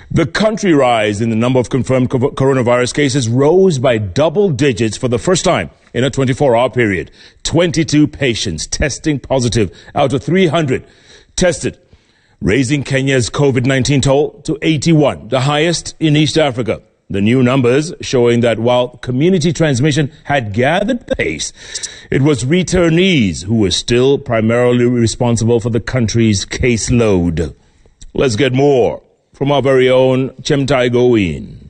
The country rise in the number of confirmed coronavirus cases rose by double digits for the first time in a 24-hour period. 22 patients testing positive out of 300 tested, raising Kenya's COVID-19 toll to 81, the highest in East Africa. The new numbers showing that while community transmission had gathered pace, it was returnees who were still primarily responsible for the country's caseload. Let's get more from our very own Chemtai Goin.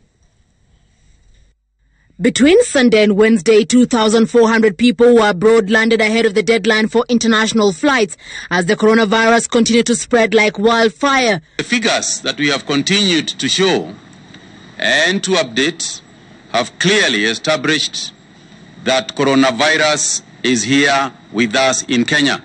Between Sunday and Wednesday, 2,400 people were abroad landed ahead of the deadline for international flights as the coronavirus continued to spread like wildfire. The figures that we have continued to show and to update have clearly established that coronavirus is here with us in Kenya.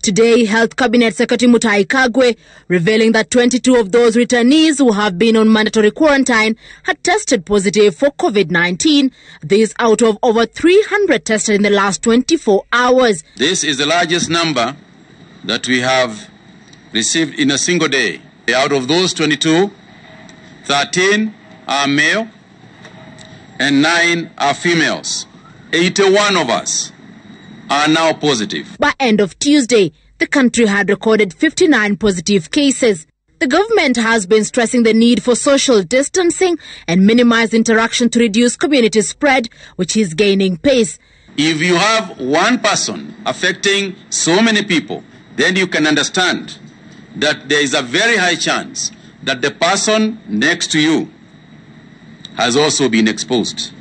Today, Health Cabinet Secretary Mutahi Kagwe revealing that 22 of those returnees who have been on mandatory quarantine had tested positive for COVID-19. This out of over 300 tested in the last 24 hours. This is the largest number that we have received in a single day. Out of those 22, 13 are male and 9 are females. 81 of us are now positive. By end of Tuesday, the country had recorded 59 positive cases. The government has been stressing the need for social distancing and minimize interaction to reduce community spread, which is gaining pace. If you have one person affecting so many people, then you can understand that there is a very high chance that the person next to you has also been exposed.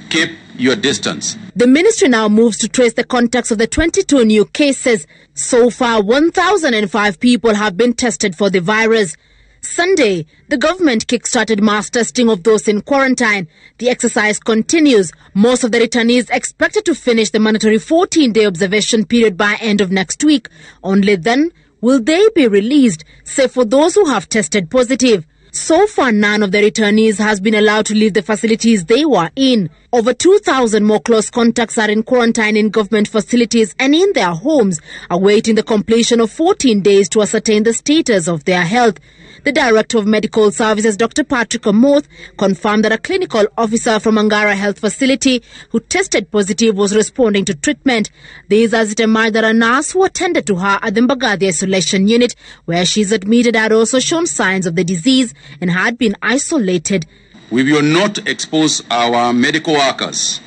Keep your distance. The ministry now moves to trace the contacts of the 22 new cases. So far, 1,005 people have been tested for the virus. Sunday, the government kick-started mass testing of those in quarantine. The exercise continues. Most of the returnees expected to finish the mandatory 14-day observation period by end of next week. Only then will they be released, save for those who have tested positive. So far, none of the returnees has been allowed to leave the facilities they were in. Over 2,000 more close contacts are in quarantine in government facilities and in their homes, awaiting the completion of 14 days to ascertain the status of their health. The Director of Medical Services, Dr. Patrick Omoth, confirmed that a clinical officer from Angara Health Facility who tested positive was responding to treatment. This as it emerged that a nurse who attended to her at the Mbagathi Isolation Unit, where she is admitted, had also shown signs of the disease and had been isolated. We will not expose our medical workers.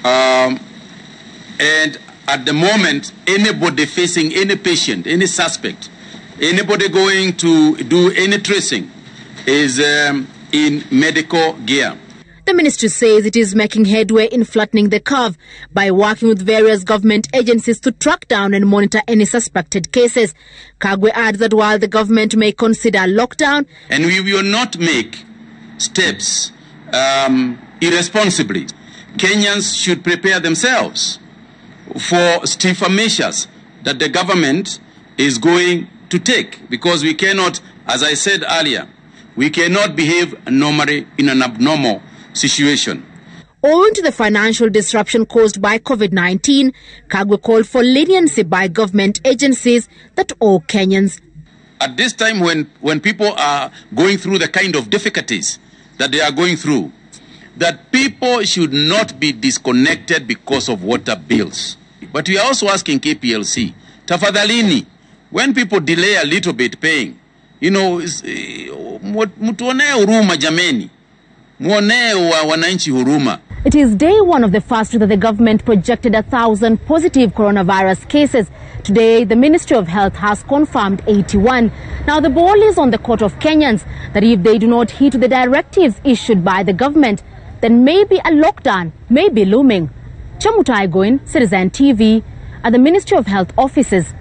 And at the moment, anybody facing any patient, any suspect, anybody going to do any tracing is in medical gear. The ministry says it is making headway in flattening the curve by working with various government agencies to track down and monitor any suspected cases. Kagwe adds that while the government may consider lockdown, and we will not make steps irresponsibly, Kenyans should prepare themselves for stiffer measures that the government is going to take, because we cannot, as I said earlier, we cannot behave normally in an abnormal situation. Owing to the financial disruption caused by COVID-19, Kagwe called for leniency by government agencies that owe Kenyans. At this time when people are going through the kind of difficulties that they are going through, that people should not be disconnected because of water bills. But we are also asking KPLC, tafadhalini, when people delay a little bit paying, mutuonee huruma jameni. It is day one of the fast that the government projected 1,000 positive coronavirus cases. Today, the Ministry of Health has confirmed 81. Now, the ball is on the court of Kenyans that if they do not heed to the directives issued by the government, then maybe a lockdown may be looming. Chemtai Goin, Citizen TV, at the Ministry of Health offices.